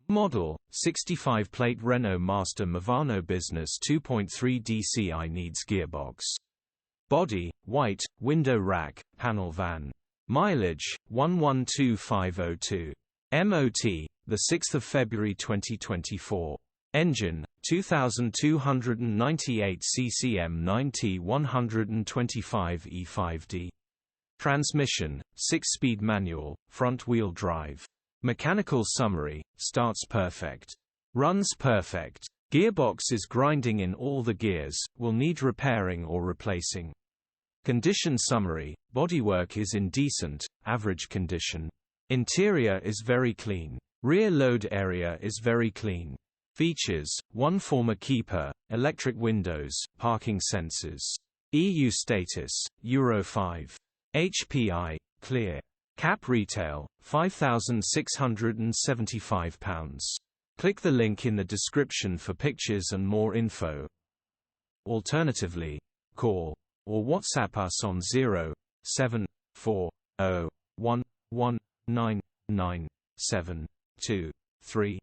Model, 65-plate Renault Master MOVANO Business 2.3 DCI needs gearbox. Body, white, window rack, panel van. Mileage, 112,502. MOT, 6 February 2024. Engine, 2298 CCM 90-125 E5D. Transmission, 6-speed manual, front-wheel drive. Mechanical summary, starts perfect. Runs perfect. Gearbox is grinding in all the gears, will need repairing or replacing. Condition summary, bodywork is in decent, average condition. Interior is very clean. Rear load area is very clean. Features, 1 former keeper, electric windows, parking sensors. EU status, Euro 5. HPI, clear. Cap retail, £5,675. Click the link in the description for pictures and more info. Alternatively, call or WhatsApp us on 07401199723.